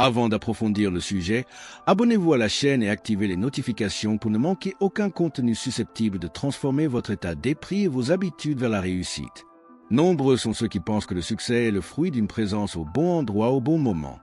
Avant d'approfondir le sujet, abonnez-vous à la chaîne et activez les notifications pour ne manquer aucun contenu susceptible de transformer votre état d'esprit et vos habitudes vers la réussite. Nombreux sont ceux qui pensent que le succès est le fruit d'une présence au bon endroit au bon moment.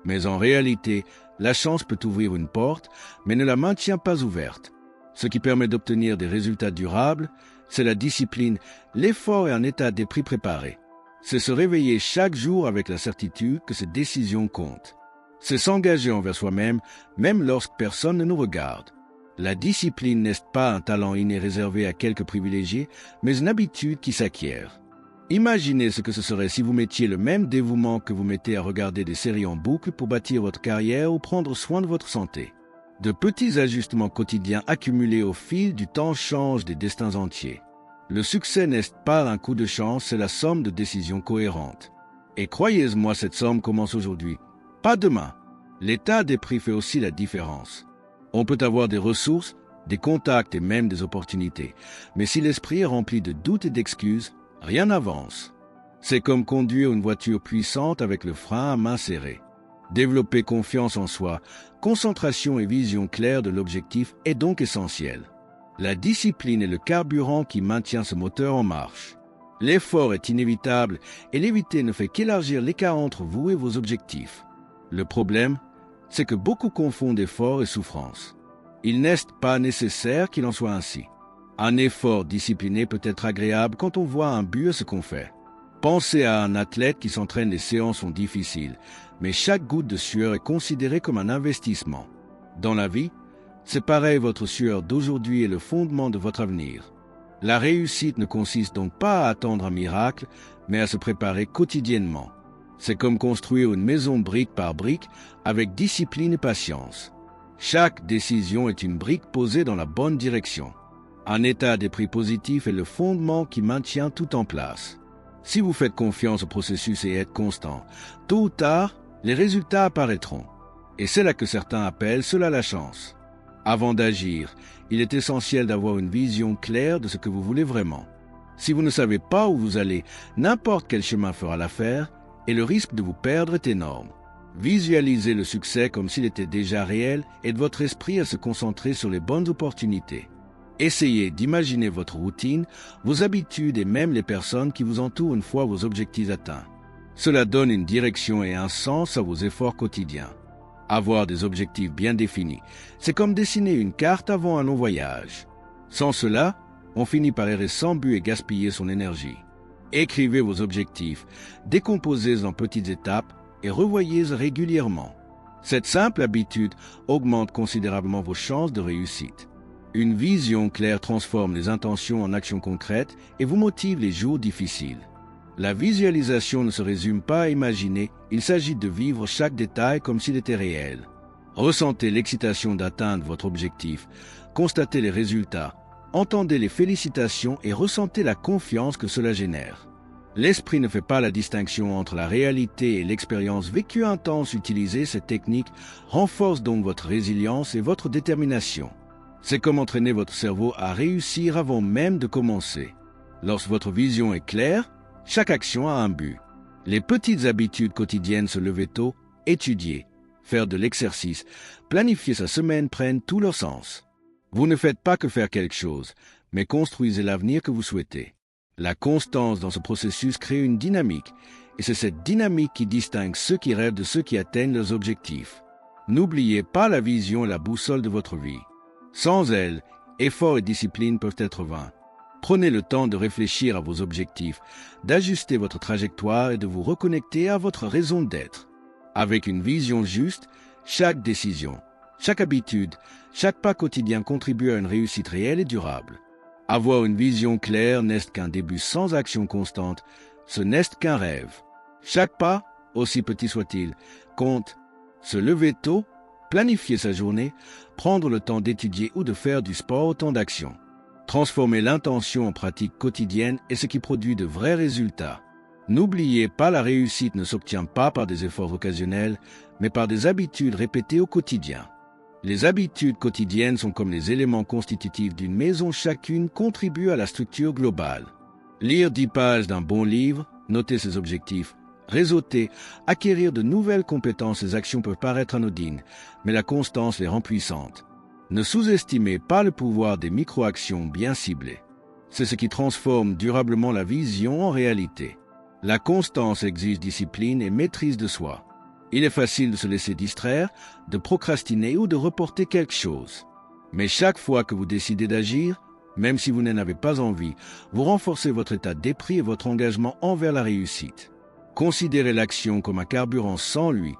Mais en réalité, la chance peut ouvrir une porte, mais ne la maintient pas ouverte. Ce qui permet d'obtenir des résultats durables, c'est la discipline, l'effort et un état d'esprit préparé. C'est se réveiller chaque jour avec la certitude que ses décisions comptent. C'est s'engager envers soi-même, même lorsque personne ne nous regarde. La discipline n'est pas un talent inné réservé à quelques privilégiés, mais une habitude qui s'acquiert. Imaginez ce que ce serait si vous mettiez le même dévouement que vous mettez à regarder des séries en boucle pour bâtir votre carrière ou prendre soin de votre santé. De petits ajustements quotidiens accumulés au fil du temps changent des destins entiers. Le succès n'est pas un coup de chance, c'est la somme de décisions cohérentes. Et croyez-moi, cette somme commence aujourd'hui, pas demain. L'état d'esprit fait aussi la différence. On peut avoir des ressources, des contacts et même des opportunités, mais si l'esprit est rempli de doutes et d'excuses, rien n'avance. C'est comme conduire une voiture puissante avec le frein à main serré. Développer confiance en soi, concentration et vision claire de l'objectif est donc essentiel. La discipline est le carburant qui maintient ce moteur en marche. L'effort est inévitable et l'éviter ne fait qu'élargir l'écart entre vous et vos objectifs. Le problème, c'est que beaucoup confondent effort et souffrance. Il n'est pas nécessaire qu'il en soit ainsi. Un effort discipliné peut être agréable quand on voit un but à ce qu'on fait. Pensez à un athlète qui s'entraîne, les séances sont difficiles, mais chaque goutte de sueur est considérée comme un investissement. Dans la vie, c'est pareil, votre sueur d'aujourd'hui est le fondement de votre avenir. La réussite ne consiste donc pas à attendre un miracle, mais à se préparer quotidiennement. C'est comme construire une maison brique par brique avec discipline et patience. Chaque décision est une brique posée dans la bonne direction. Un état d'esprit positif est le fondement qui maintient tout en place. Si vous faites confiance au processus et êtes constant, tôt ou tard, les résultats apparaîtront. Et c'est là que certains appellent cela la chance. Avant d'agir, il est essentiel d'avoir une vision claire de ce que vous voulez vraiment. Si vous ne savez pas où vous allez, n'importe quel chemin fera l'affaire, et le risque de vous perdre est énorme. Visualisez le succès comme s'il était déjà réel et de votre esprit à se concentrer sur les bonnes opportunités. Essayez d'imaginer votre routine, vos habitudes et même les personnes qui vous entourent une fois vos objectifs atteints. Cela donne une direction et un sens à vos efforts quotidiens. Avoir des objectifs bien définis, c'est comme dessiner une carte avant un long voyage. Sans cela, on finit par errer sans but et gaspiller son énergie. Écrivez vos objectifs, décomposez-les en petites étapes et revoyez-les régulièrement. Cette simple habitude augmente considérablement vos chances de réussite. Une vision claire transforme les intentions en actions concrètes et vous motive les jours difficiles. La visualisation ne se résume pas à imaginer, il s'agit de vivre chaque détail comme s'il était réel. Ressentez l'excitation d'atteindre votre objectif, constatez les résultats, entendez les félicitations et ressentez la confiance que cela génère. L'esprit ne fait pas la distinction entre la réalité et l'expérience vécue intense. Utiliser cette technique renforce donc votre résilience et votre détermination. C'est comme entraîner votre cerveau à réussir avant même de commencer. Lorsque votre vision est claire, chaque action a un but. Les petites habitudes quotidiennes, se lever tôt, étudier, faire de l'exercice, planifier sa semaine prennent tout leur sens. Vous ne faites pas que faire quelque chose, mais construisez l'avenir que vous souhaitez. La constance dans ce processus crée une dynamique, et c'est cette dynamique qui distingue ceux qui rêvent de ceux qui atteignent leurs objectifs. N'oubliez pas la vision et la boussole de votre vie. Sans elle, effort et discipline peuvent être vains. Prenez le temps de réfléchir à vos objectifs, d'ajuster votre trajectoire et de vous reconnecter à votre raison d'être. Avec une vision juste, chaque décision, chaque habitude, chaque pas quotidien contribue à une réussite réelle et durable. Avoir une vision claire n'est qu'un début sans action constante, ce n'est qu'un rêve. Chaque pas, aussi petit soit-il, compte. Se lever tôt, planifier sa journée, prendre le temps d'étudier ou de faire du sport, autant d'actions. Transformer l'intention en pratique quotidienne est ce qui produit de vrais résultats. N'oubliez pas, la réussite ne s'obtient pas par des efforts occasionnels, mais par des habitudes répétées au quotidien. Les habitudes quotidiennes sont comme les éléments constitutifs d'une maison, chacune contribue à la structure globale. Lire 10 pages d'un bon livre, noter ses objectifs, Réseauter, acquérir de nouvelles compétences et actions peuvent paraître anodines, mais la constance les rend puissantes. Ne sous-estimez pas le pouvoir des micro-actions bien ciblées. C'est ce qui transforme durablement la vision en réalité. La constance exige discipline et maîtrise de soi. Il est facile de se laisser distraire, de procrastiner ou de reporter quelque chose. Mais chaque fois que vous décidez d'agir, même si vous n'en avez pas envie, vous renforcez votre état d'esprit et votre engagement envers la réussite. Considérez l'action comme un carburant. Sans lui,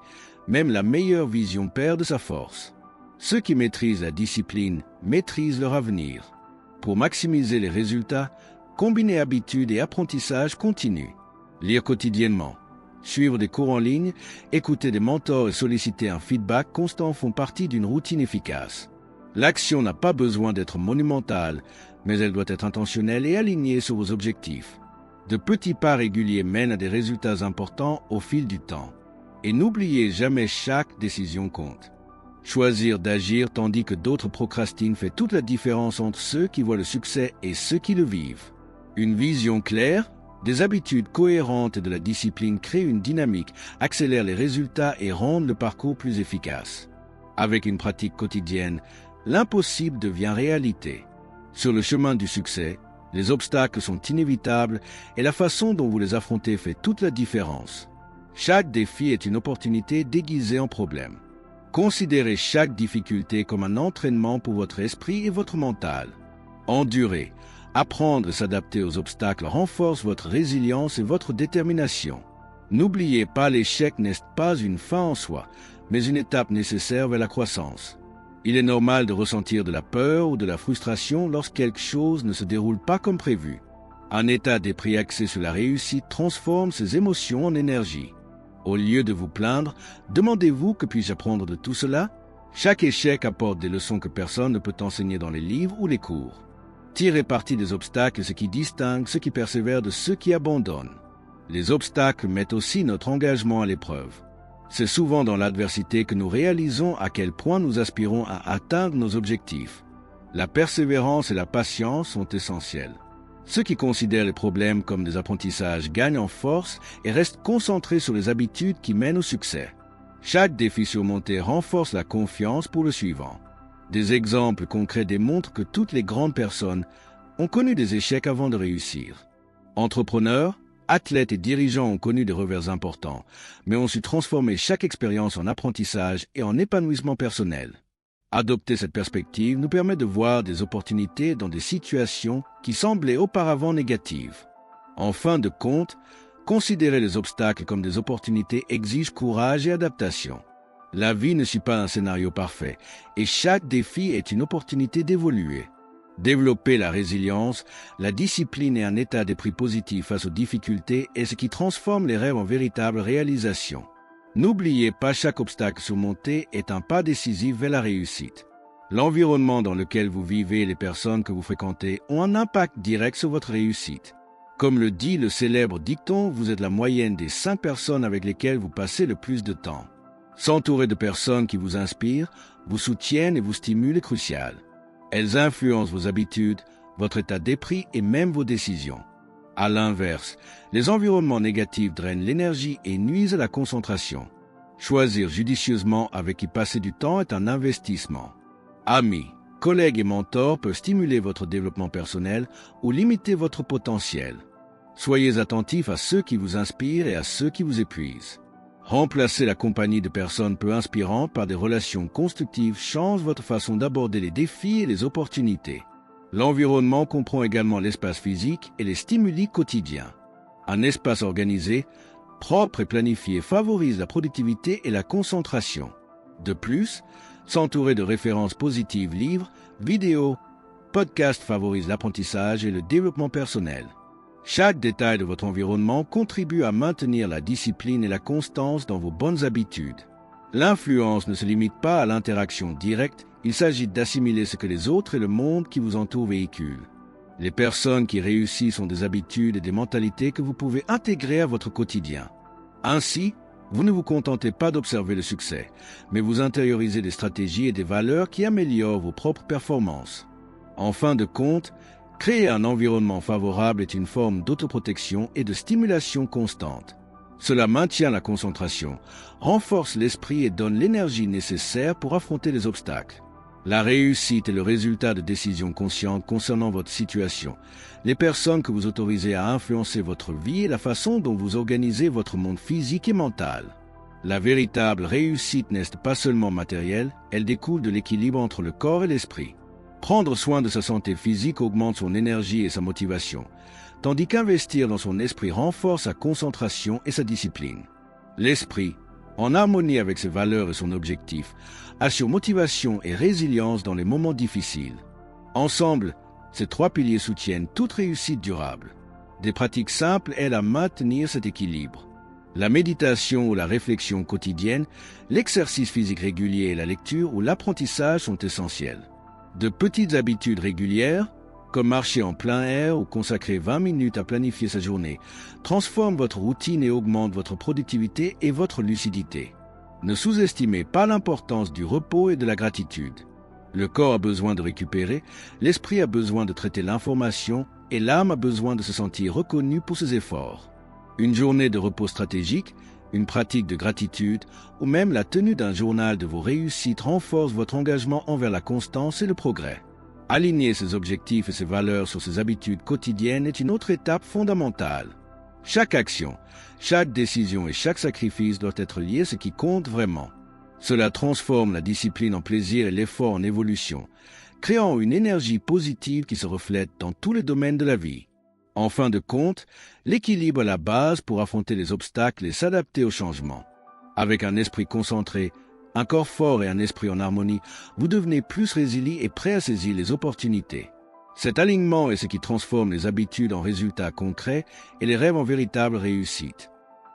même la meilleure vision perd de sa force. Ceux qui maîtrisent la discipline maîtrisent leur avenir. Pour maximiser les résultats, combinez habitude et apprentissage continu. Lire quotidiennement, suivre des cours en ligne, écouter des mentors et solliciter un feedback constant font partie d'une routine efficace. L'action n'a pas besoin d'être monumentale, mais elle doit être intentionnelle et alignée sur vos objectifs. De petits pas réguliers mènent à des résultats importants au fil du temps. Et n'oubliez jamais, chaque décision compte. Choisir d'agir tandis que d'autres procrastinent fait toute la différence entre ceux qui voient le succès et ceux qui le vivent. Une vision claire, des habitudes cohérentes et de la discipline créent une dynamique, accélèrent les résultats et rendent le parcours plus efficace. Avec une pratique quotidienne, l'impossible devient réalité. Sur le chemin du succès, les obstacles sont inévitables et la façon dont vous les affrontez fait toute la différence. Chaque défi est une opportunité déguisée en problème. Considérez chaque difficulté comme un entraînement pour votre esprit et votre mental. Endurer, apprendre et s'adapter aux obstacles renforce votre résilience et votre détermination. N'oubliez pas, l'échec n'est pas une fin en soi, mais une étape nécessaire vers la croissance. Il est normal de ressentir de la peur ou de la frustration lorsque quelque chose ne se déroule pas comme prévu. Un état d'esprit axé sur la réussite transforme ces émotions en énergie. Au lieu de vous plaindre, demandez-vous: que puis-je apprendre de tout cela? Chaque échec apporte des leçons que personne ne peut enseigner dans les livres ou les cours. Tirez parti des obstacles, ce qui distingue ceux qui persévèrent de ceux qui abandonnent. Les obstacles mettent aussi notre engagement à l'épreuve. C'est souvent dans l'adversité que nous réalisons à quel point nous aspirons à atteindre nos objectifs. La persévérance et la patience sont essentielles. Ceux qui considèrent les problèmes comme des apprentissages gagnent en force et restent concentrés sur les habitudes qui mènent au succès. Chaque défi surmonté renforce la confiance pour le suivant. Des exemples concrets démontrent que toutes les grandes personnes ont connu des échecs avant de réussir. Entrepreneurs, athlètes et dirigeants ont connu des revers importants, mais ont su transformer chaque expérience en apprentissage et en épanouissement personnel. Adopter cette perspective nous permet de voir des opportunités dans des situations qui semblaient auparavant négatives. En fin de compte, considérer les obstacles comme des opportunités exige courage et adaptation. La vie ne suit pas un scénario parfait, et chaque défi est une opportunité d'évoluer. Développer la résilience, la discipline et un état d'esprit positif face aux difficultés est ce qui transforme les rêves en véritables réalisations. N'oubliez pas, chaque obstacle surmonté est un pas décisif vers la réussite. L'environnement dans lequel vous vivez et les personnes que vous fréquentez ont un impact direct sur votre réussite. Comme le dit le célèbre dicton, vous êtes la moyenne des 5 personnes avec lesquelles vous passez le plus de temps. S'entourer de personnes qui vous inspirent, vous soutiennent et vous stimulent est crucial. Elles influencent vos habitudes, votre état d'esprit et même vos décisions. À l'inverse, les environnements négatifs drainent l'énergie et nuisent à la concentration. Choisir judicieusement avec qui passer du temps est un investissement. Amis, collègues et mentors peuvent stimuler votre développement personnel ou limiter votre potentiel. Soyez attentifs à ceux qui vous inspirent et à ceux qui vous épuisent. Remplacer la compagnie de personnes peu inspirantes par des relations constructives change votre façon d'aborder les défis et les opportunités. L'environnement comprend également l'espace physique et les stimuli quotidiens. Un espace organisé, propre et planifié favorise la productivité et la concentration. De plus, s'entourer de références positives, livres, vidéos, podcasts favorise l'apprentissage et le développement personnel. Chaque détail de votre environnement contribue à maintenir la discipline et la constance dans vos bonnes habitudes. L'influence ne se limite pas à l'interaction directe, il s'agit d'assimiler ce que les autres et le monde qui vous entoure véhiculent. Les personnes qui réussissent ont des habitudes et des mentalités que vous pouvez intégrer à votre quotidien. Ainsi, vous ne vous contentez pas d'observer le succès, mais vous intériorisez des stratégies et des valeurs qui améliorent vos propres performances. En fin de compte, créer un environnement favorable est une forme d'autoprotection et de stimulation constante. Cela maintient la concentration, renforce l'esprit et donne l'énergie nécessaire pour affronter les obstacles. La réussite est le résultat de décisions conscientes concernant votre situation, les personnes que vous autorisez à influencer votre vie et la façon dont vous organisez votre monde physique et mental. La véritable réussite n'est pas seulement matérielle, elle découle de l'équilibre entre le corps et l'esprit. Prendre soin de sa santé physique augmente son énergie et sa motivation, tandis qu'investir dans son esprit renforce sa concentration et sa discipline. L'esprit, en harmonie avec ses valeurs et son objectif, assure motivation et résilience dans les moments difficiles. Ensemble, ces trois piliers soutiennent toute réussite durable. Des pratiques simples aident à maintenir cet équilibre. La méditation ou la réflexion quotidienne, l'exercice physique régulier et la lecture ou l'apprentissage sont essentiels. De petites habitudes régulières, comme marcher en plein air ou consacrer 20 minutes à planifier sa journée, transforment votre routine et augmentent votre productivité et votre lucidité. Ne sous-estimez pas l'importance du repos et de la gratitude. Le corps a besoin de récupérer, l'esprit a besoin de traiter l'information et l'âme a besoin de se sentir reconnue pour ses efforts. Une journée de repos stratégique, une pratique de gratitude ou même la tenue d'un journal de vos réussites renforce votre engagement envers la constance et le progrès. Aligner ses objectifs et ses valeurs sur ses habitudes quotidiennes est une autre étape fondamentale. Chaque action, chaque décision et chaque sacrifice doit être lié à ce qui compte vraiment. Cela transforme la discipline en plaisir et l'effort en évolution, créant une énergie positive qui se reflète dans tous les domaines de la vie. En fin de compte, l'équilibre est la base pour affronter les obstacles et s'adapter aux changements. Avec un esprit concentré, un corps fort et un esprit en harmonie, vous devenez plus résilient et prêt à saisir les opportunités. Cet alignement est ce qui transforme les habitudes en résultats concrets et les rêves en véritable réussite.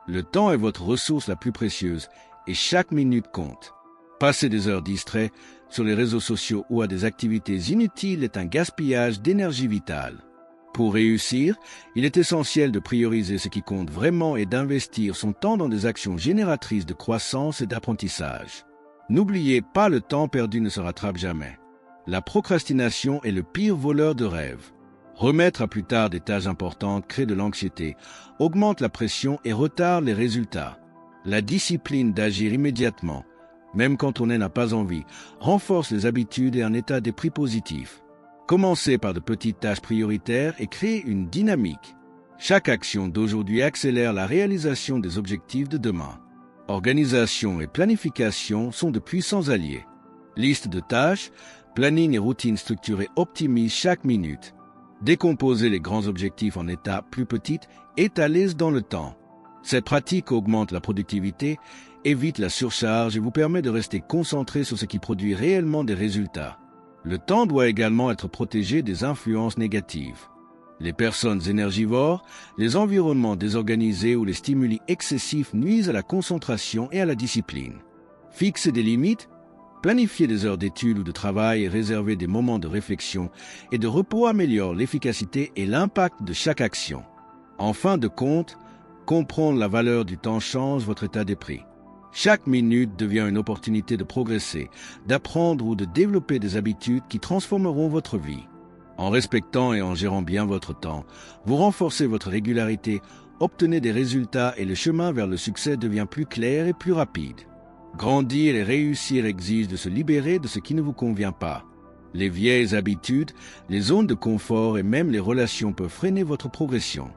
Le temps est votre ressource la plus précieuse et chaque minute compte. Passer des heures distraites sur les réseaux sociaux ou à des activités inutiles est un gaspillage d'énergie vitale. Pour réussir, il est essentiel de prioriser ce qui compte vraiment et d'investir son temps dans des actions génératrices de croissance et d'apprentissage. N'oubliez pas, le temps perdu ne se rattrape jamais. La procrastination est le pire voleur de rêves. Remettre à plus tard des tâches importantes crée de l'anxiété, augmente la pression et retarde les résultats. La discipline d'agir immédiatement, même quand on n'en a pas envie, renforce les habitudes et un état d'esprit positif. Commencez par de petites tâches prioritaires et créez une dynamique. Chaque action d'aujourd'hui accélère la réalisation des objectifs de demain. Organisation et planification sont de puissants alliés. Liste de tâches, planning et routines structurées optimisent chaque minute. Décomposez les grands objectifs en étapes plus petites, étalez dans le temps. Cette pratique augmente la productivité, évite la surcharge et vous permet de rester concentré sur ce qui produit réellement des résultats. Le temps doit également être protégé des influences négatives. Les personnes énergivores, les environnements désorganisés ou les stimuli excessifs nuisent à la concentration et à la discipline. Fixez des limites, planifier des heures d'études ou de travail et réserver des moments de réflexion et de repos améliorent l'efficacité et l'impact de chaque action. En fin de compte, comprendre la valeur du temps change votre état d'esprit. Chaque minute devient une opportunité de progresser, d'apprendre ou de développer des habitudes qui transformeront votre vie. En respectant et en gérant bien votre temps, vous renforcez votre régularité, obtenez des résultats et le chemin vers le succès devient plus clair et plus rapide. Grandir et réussir exige de se libérer de ce qui ne vous convient pas. Les vieilles habitudes, les zones de confort et même les relations peuvent freiner votre progression.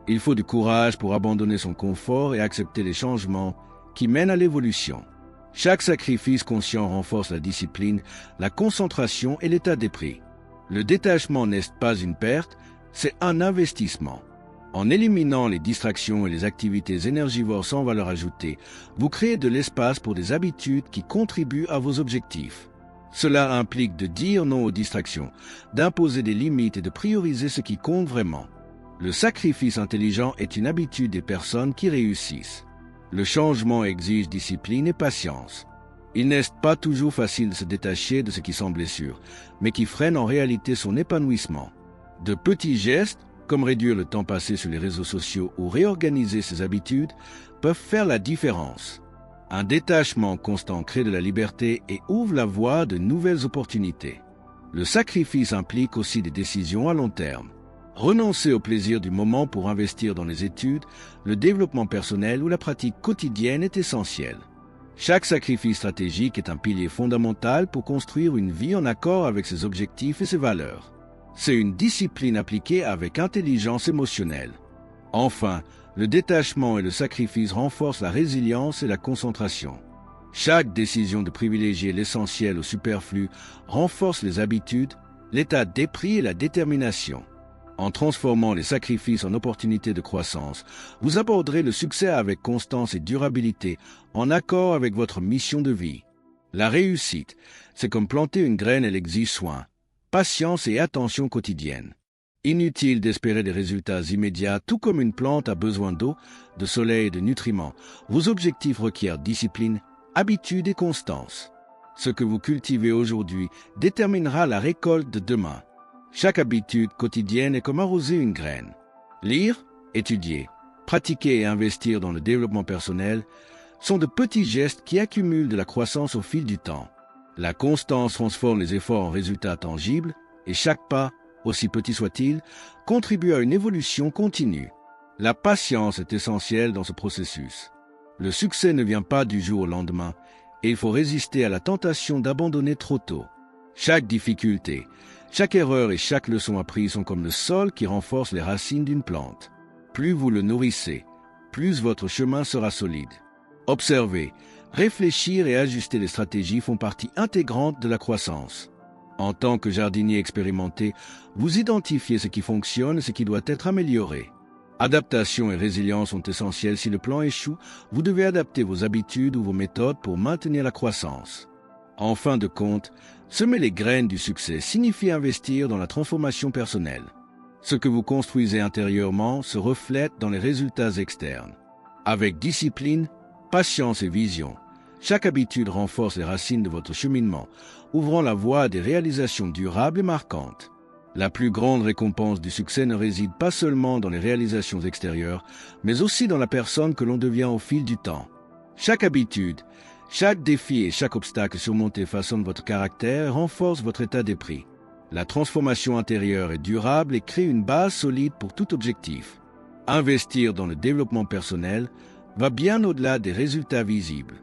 Il faut du courage pour abandonner son confort et accepter les changements qui mènent à l'évolution. Chaque sacrifice conscient renforce la discipline, la concentration et l'état d'esprit. Le détachement n'est pas une perte, c'est un investissement. En éliminant les distractions et les activités énergivores sans valeur ajoutée, vous créez de l'espace pour des habitudes qui contribuent à vos objectifs. Cela implique de dire non aux distractions, d'imposer des limites et de prioriser ce qui compte vraiment. Le sacrifice intelligent est une habitude des personnes qui réussissent. Le changement exige discipline et patience. Il n'est pas toujours facile de se détacher de ce qui semble sûr, mais qui freine en réalité son épanouissement. De petits gestes, comme réduire le temps passé sur les réseaux sociaux ou réorganiser ses habitudes, peuvent faire la différence. Un détachement constant crée de la liberté et ouvre la voie de nouvelles opportunités. Le sacrifice implique aussi des décisions à long terme. Renoncez au plaisir du moment pour investir dans les études, le développement personnel ou la pratique quotidienne est essentiel. Chaque sacrifice stratégique est un pilier fondamental pour construire une vie en accord avec ses objectifs et ses valeurs. C'est une discipline appliquée avec intelligence émotionnelle. Enfin, le détachement et le sacrifice renforcent la résilience et la concentration. Chaque décision de privilégier l'essentiel au superflu renforce les habitudes, l'état d'esprit et la détermination. En transformant les sacrifices en opportunités de croissance, vous aborderez le succès avec constance et durabilité, en accord avec votre mission de vie. La réussite, c'est comme planter une graine, elle exige soin, patience et attention quotidienne. Inutile d'espérer des résultats immédiats, tout comme une plante a besoin d'eau, de soleil et de nutriments. Vos objectifs requièrent discipline, habitude et constance. Ce que vous cultivez aujourd'hui déterminera la récolte de demain. Chaque habitude quotidienne est comme arroser une graine. Lire, étudier, pratiquer et investir dans le développement personnel sont de petits gestes qui accumulent de la croissance au fil du temps. La constance transforme les efforts en résultats tangibles et chaque pas, aussi petit soit-il, contribue à une évolution continue. La patience est essentielle dans ce processus. Le succès ne vient pas du jour au lendemain et il faut résister à la tentation d'abandonner trop tôt. Chaque difficulté, chaque erreur et chaque leçon apprise sont comme le sol qui renforce les racines d'une plante. Plus vous le nourrissez, plus votre chemin sera solide. Observer, réfléchir et ajuster les stratégies font partie intégrante de la croissance. En tant que jardinier expérimenté, vous identifiez ce qui fonctionne et ce qui doit être amélioré. Adaptation et résilience sont essentielles. Si le plan échoue, vous devez adapter vos habitudes ou vos méthodes pour maintenir la croissance. En fin de compte, semer les graines du succès signifie investir dans la transformation personnelle. Ce que vous construisez intérieurement se reflète dans les résultats externes. Avec discipline, patience et vision, chaque habitude renforce les racines de votre cheminement, ouvrant la voie à des réalisations durables et marquantes. La plus grande récompense du succès ne réside pas seulement dans les réalisations extérieures, mais aussi dans la personne que l'on devient au fil du temps. Chaque habitude, chaque défi et chaque obstacle surmonté façonne votre caractère et renforce votre état d'esprit. La transformation intérieure est durable et crée une base solide pour tout objectif. Investir dans le développement personnel va bien au-delà des résultats visibles.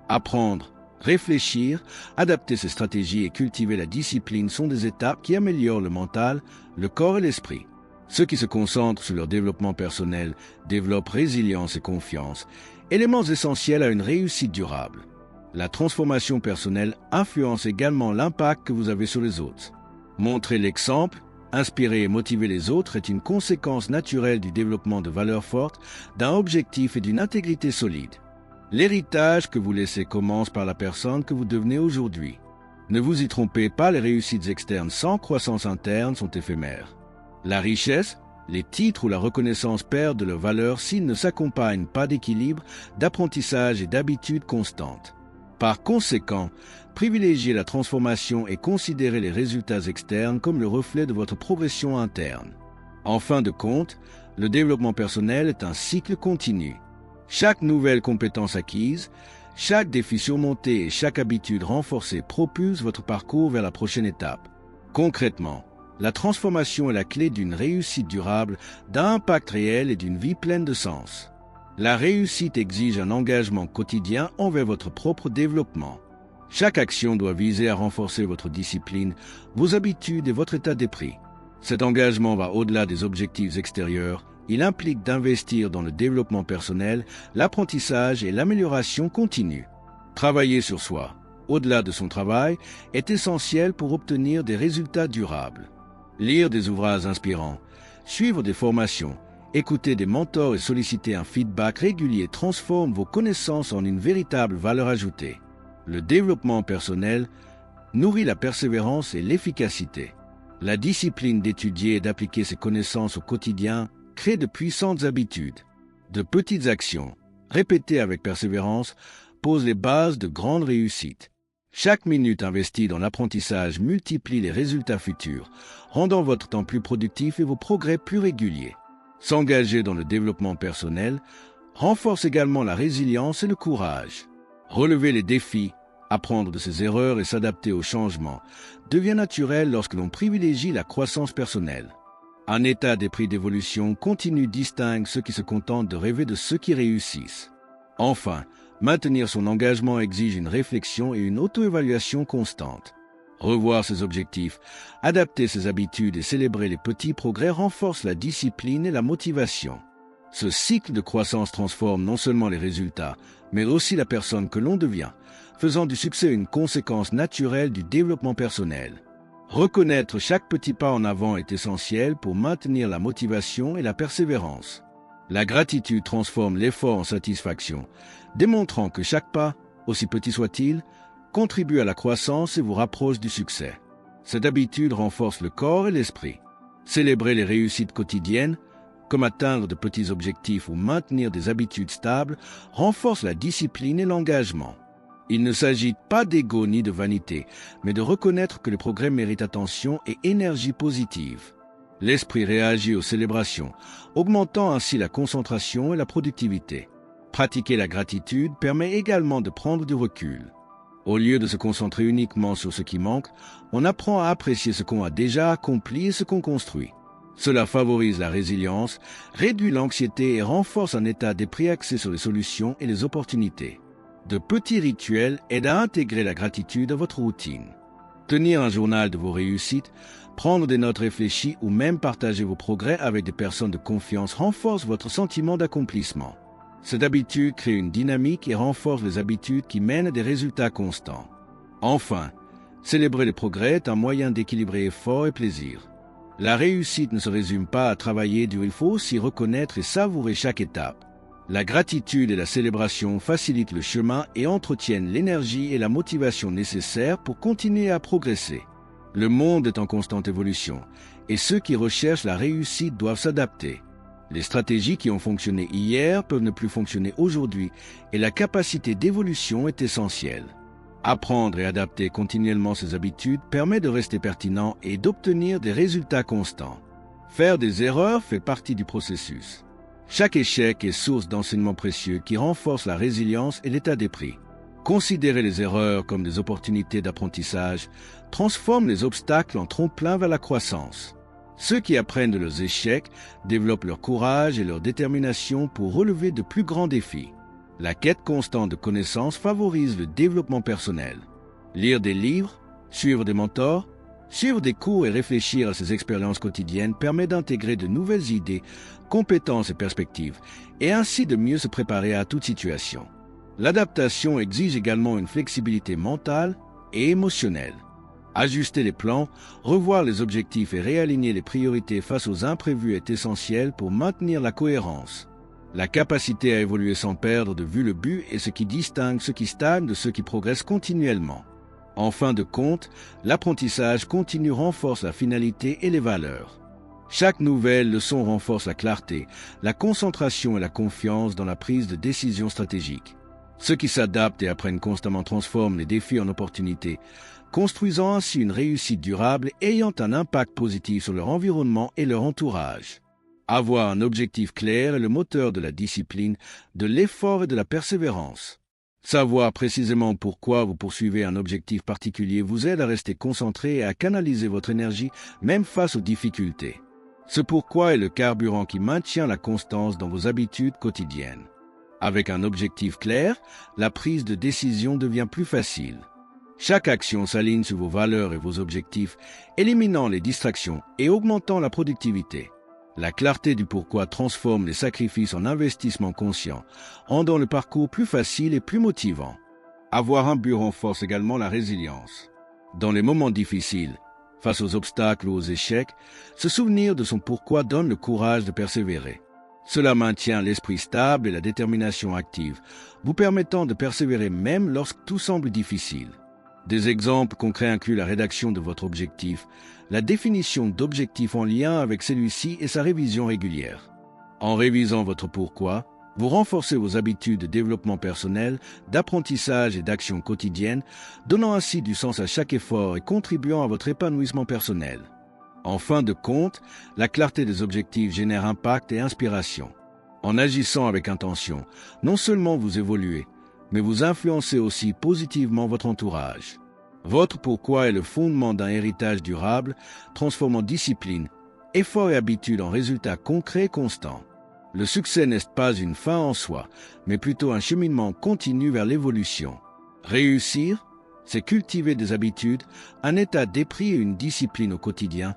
Apprendre, réfléchir, adapter ses stratégies et cultiver la discipline sont des étapes qui améliorent le mental, le corps et l'esprit. Ceux qui se concentrent sur leur développement personnel développent résilience et confiance, éléments essentiels à une réussite durable. La transformation personnelle influence également l'impact que vous avez sur les autres. Montrer l'exemple, inspirer et motiver les autres est une conséquence naturelle du développement de valeurs fortes, d'un objectif et d'une intégrité solide. L'héritage que vous laissez commence par la personne que vous devenez aujourd'hui. Ne vous y trompez pas, les réussites externes sans croissance interne sont éphémères. La richesse, les titres ou la reconnaissance perdent de leur valeur s'ils ne s'accompagnent pas d'équilibre, d'apprentissage et d'habitudes constantes. Par conséquent, privilégiez la transformation et considérez les résultats externes comme le reflet de votre progression interne. En fin de compte, le développement personnel est un cycle continu. Chaque nouvelle compétence acquise, chaque défi surmonté et chaque habitude renforcée propulse votre parcours vers la prochaine étape. Concrètement, la transformation est la clé d'une réussite durable, d'un impact réel et d'une vie pleine de sens. La réussite exige un engagement quotidien envers votre propre développement. Chaque action doit viser à renforcer votre discipline, vos habitudes et votre état d'esprit. Cet engagement va au-delà des objectifs extérieurs. Il implique d'investir dans le développement personnel, l'apprentissage et l'amélioration continue. Travailler sur soi, au-delà de son travail, est essentiel pour obtenir des résultats durables. Lire des ouvrages inspirants, suivre des formations, écouter des mentors et solliciter un feedback régulier transforme vos connaissances en une véritable valeur ajoutée. Le développement personnel nourrit la persévérance et l'efficacité. La discipline d'étudier et d'appliquer ses connaissances au quotidien crée de puissantes habitudes. De petites actions, répétées avec persévérance, posent les bases de grandes réussites. Chaque minute investie dans l'apprentissage multiplie les résultats futurs, rendant votre temps plus productif et vos progrès plus réguliers. S'engager dans le développement personnel renforce également la résilience et le courage. Relever les défis, apprendre de ses erreurs et s'adapter aux changements devient naturel lorsque l'on privilégie la croissance personnelle. Un état d'esprit d'évolution continue distingue ceux qui se contentent de rêver de ceux qui réussissent. Enfin, maintenir son engagement exige une réflexion et une auto-évaluation constante. Revoir ses objectifs, adapter ses habitudes et célébrer les petits progrès renforce la discipline et la motivation. Ce cycle de croissance transforme non seulement les résultats, mais aussi la personne que l'on devient, faisant du succès une conséquence naturelle du développement personnel. Reconnaître chaque petit pas en avant est essentiel pour maintenir la motivation et la persévérance. La gratitude transforme l'effort en satisfaction, démontrant que chaque pas, aussi petit soit-il, contribue à la croissance et vous rapproche du succès. Cette habitude renforce le corps et l'esprit. Célébrer les réussites quotidiennes, comme atteindre de petits objectifs ou maintenir des habitudes stables, renforce la discipline et l'engagement. Il ne s'agit pas d'ego ni de vanité, mais de reconnaître que le progrès mérite attention et énergie positive. L'esprit réagit aux célébrations, augmentant ainsi la concentration et la productivité. Pratiquer la gratitude permet également de prendre du recul. Au lieu de se concentrer uniquement sur ce qui manque, on apprend à apprécier ce qu'on a déjà accompli et ce qu'on construit. Cela favorise la résilience, réduit l'anxiété et renforce un état d'esprit axé sur les solutions et les opportunités. De petits rituels aident à intégrer la gratitude à votre routine. Tenir un journal de vos réussites, prendre des notes réfléchies ou même partager vos progrès avec des personnes de confiance renforce votre sentiment d'accomplissement. Cette habitude crée une dynamique et renforce les habitudes qui mènent à des résultats constants. Enfin, célébrer les progrès est un moyen d'équilibrer effort et plaisir. La réussite ne se résume pas à travailler dur, il faut aussi reconnaître et savourer chaque étape. La gratitude et la célébration facilitent le chemin et entretiennent l'énergie et la motivation nécessaires pour continuer à progresser. Le monde est en constante évolution et ceux qui recherchent la réussite doivent s'adapter. Les stratégies qui ont fonctionné hier peuvent ne plus fonctionner aujourd'hui et la capacité d'évolution est essentielle. Apprendre et adapter continuellement ses habitudes permet de rester pertinent et d'obtenir des résultats constants. Faire des erreurs fait partie du processus. Chaque échec est source d'enseignements précieux qui renforcent la résilience et l'état d'esprit. Considérer les erreurs comme des opportunités d'apprentissage transforme les obstacles en tremplin vers la croissance. Ceux qui apprennent de leurs échecs développent leur courage et leur détermination pour relever de plus grands défis. La quête constante de connaissances favorise le développement personnel. Lire des livres, suivre des mentors, suivre des cours et réfléchir à ses expériences quotidiennes permet d'intégrer de nouvelles idées, compétences et perspectives, et ainsi de mieux se préparer à toute situation. L'adaptation exige également une flexibilité mentale et émotionnelle. Ajuster les plans, revoir les objectifs et réaligner les priorités face aux imprévus est essentiel pour maintenir la cohérence. La capacité à évoluer sans perdre de vue le but est ce qui distingue ceux qui stagnent de ceux qui progressent continuellement. En fin de compte, l'apprentissage continu renforce la finalité et les valeurs. Chaque nouvelle leçon renforce la clarté, la concentration et la confiance dans la prise de décision stratégique. Ceux qui s'adaptent et apprennent constamment transforment les défis en opportunités, construisant ainsi une réussite durable et ayant un impact positif sur leur environnement et leur entourage. Avoir un objectif clair est le moteur de la discipline, de l'effort et de la persévérance. Savoir précisément pourquoi vous poursuivez un objectif particulier vous aide à rester concentré et à canaliser votre énergie même face aux difficultés. Ce pourquoi est le carburant qui maintient la constance dans vos habitudes quotidiennes. Avec un objectif clair, la prise de décision devient plus facile. Chaque action s'aligne sur vos valeurs et vos objectifs, éliminant les distractions et augmentant la productivité. La clarté du pourquoi transforme les sacrifices en investissements conscients, rendant le parcours plus facile et plus motivant. Avoir un but renforce également la résilience. Dans les moments difficiles, face aux obstacles ou aux échecs, se souvenir de son pourquoi donne le courage de persévérer. Cela maintient l'esprit stable et la détermination active, vous permettant de persévérer même lorsque tout semble difficile. Des exemples concrets incluent la rédaction de votre objectif, la définition d'objectifs en lien avec celui-ci et sa révision régulière. En révisant votre pourquoi, vous renforcez vos habitudes de développement personnel, d'apprentissage et d'action quotidienne, donnant ainsi du sens à chaque effort et contribuant à votre épanouissement personnel. En fin de compte, la clarté des objectifs génère impact et inspiration. En agissant avec intention, non seulement vous évoluez, mais vous influencez aussi positivement votre entourage. Votre pourquoi est le fondement d'un héritage durable, transformant discipline, effort et habitude en résultats concrets et constants. Le succès n'est pas une fin en soi, mais plutôt un cheminement continu vers l'évolution. Réussir, c'est cultiver des habitudes, un état d'esprit et une discipline au quotidien,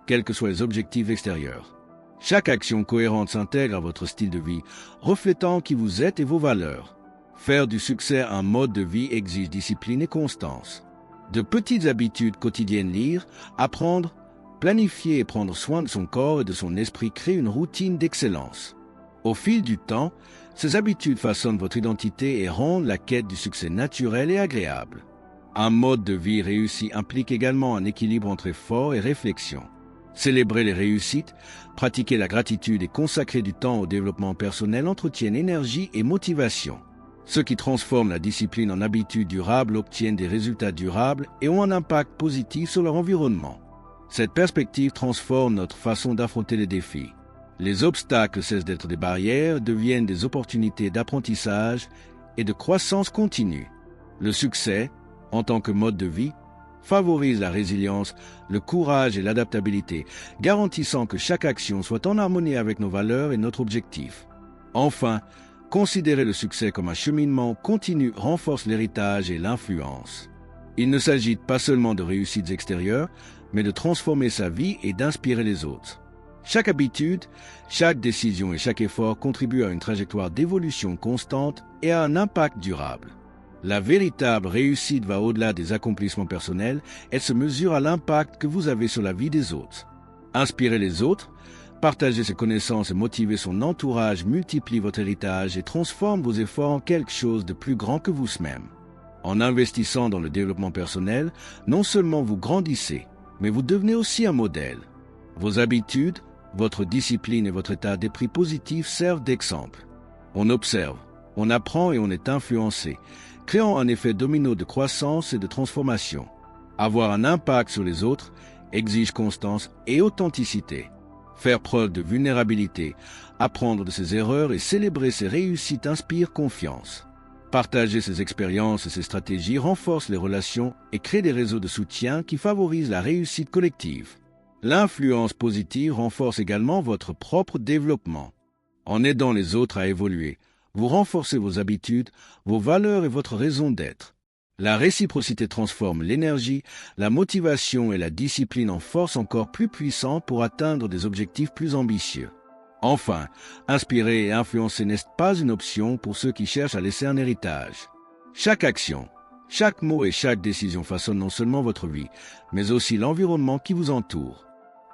quels que soient les objectifs extérieurs. Chaque action cohérente s'intègre à votre style de vie, reflétant qui vous êtes et vos valeurs. Faire du succès un mode de vie exige discipline et constance. De petites habitudes quotidiennes, lire, apprendre, planifier et prendre soin de son corps et de son esprit créent une routine d'excellence. Au fil du temps, ces habitudes façonnent votre identité et rendent la quête du succès naturel et agréable. Un mode de vie réussi implique également un équilibre entre effort et réflexion. Célébrer les réussites, pratiquer la gratitude et consacrer du temps au développement personnel entretiennent énergie et motivation. Ceux qui transforment la discipline en habitude durable obtiennent des résultats durables et ont un impact positif sur leur environnement. Cette perspective transforme notre façon d'affronter les défis. Les obstacles cessent d'être des barrières, deviennent des opportunités d'apprentissage et de croissance continue. Le succès, en tant que mode de vie, favorise la résilience, le courage et l'adaptabilité, garantissant que chaque action soit en harmonie avec nos valeurs et notre objectif. Enfin, considérer le succès comme un cheminement continu renforce l'héritage et l'influence. Il ne s'agit pas seulement de réussites extérieures, mais de transformer sa vie et d'inspirer les autres. Chaque habitude, chaque décision et chaque effort contribuent à une trajectoire d'évolution constante et à un impact durable. La véritable réussite va au-delà des accomplissements personnels, elle se mesure à l'impact que vous avez sur la vie des autres. Inspirer les autres, partager ses connaissances et motiver son entourage multiplie votre héritage et transforme vos efforts en quelque chose de plus grand que vous-même. En investissant dans le développement personnel, non seulement vous grandissez, mais vous devenez aussi un modèle. Vos habitudes, votre discipline et votre état d'esprit positif servent d'exemple. On observe, on apprend et on est influencé, créant un effet domino de croissance et de transformation. Avoir un impact sur les autres exige constance et authenticité. Faire preuve de vulnérabilité, apprendre de ses erreurs et célébrer ses réussites inspire confiance. Partager ses expériences et ses stratégies renforce les relations et crée des réseaux de soutien qui favorisent la réussite collective. L'influence positive renforce également votre propre développement. En aidant les autres à évoluer, vous renforcez vos habitudes, vos valeurs et votre raison d'être. La réciprocité transforme l'énergie, la motivation et la discipline en force encore plus puissantes pour atteindre des objectifs plus ambitieux. Enfin, inspirer et influencer n'est pas une option pour ceux qui cherchent à laisser un héritage. Chaque action, chaque mot et chaque décision façonnent non seulement votre vie, mais aussi l'environnement qui vous entoure.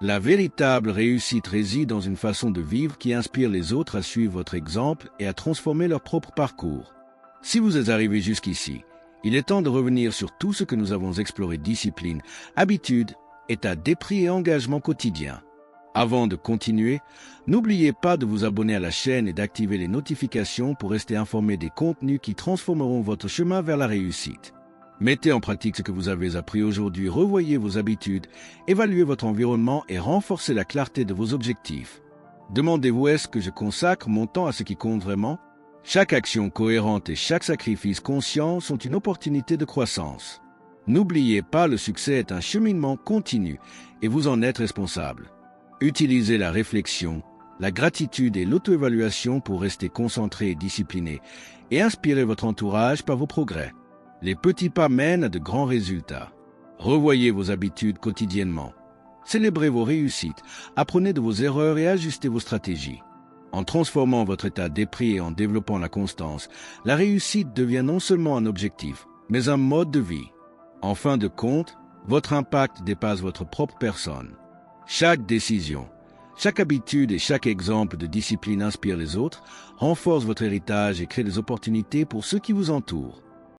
La véritable réussite réside dans une façon de vivre qui inspire les autres à suivre votre exemple et à transformer leur propre parcours. Si vous êtes arrivé jusqu'ici, il est temps de revenir sur tout ce que nous avons exploré: discipline, habitude, état d'esprit et engagement quotidien. Avant de continuer, n'oubliez pas de vous abonner à la chaîne et d'activer les notifications pour rester informé des contenus qui transformeront votre chemin vers la réussite. Mettez en pratique ce que vous avez appris aujourd'hui, revoyez vos habitudes, évaluez votre environnement et renforcez la clarté de vos objectifs. Demandez-vous: est-ce que je consacre mon temps à ce qui compte vraiment? Chaque action cohérente et chaque sacrifice conscient sont une opportunité de croissance. N'oubliez pas, le succès est un cheminement continu et vous en êtes responsable. Utilisez la réflexion, la gratitude et l'auto-évaluation pour rester concentré et discipliné et inspirer votre entourage par vos progrès. Les petits pas mènent à de grands résultats. Revoyez vos habitudes quotidiennement. Célébrez vos réussites, apprenez de vos erreurs et ajustez vos stratégies. En transformant votre état d'esprit et en développant la constance, la réussite devient non seulement un objectif, mais un mode de vie. En fin de compte, votre impact dépasse votre propre personne. Chaque décision, chaque habitude et chaque exemple de discipline inspire les autres, renforce votre héritage et crée des opportunités pour ceux qui vous entourent.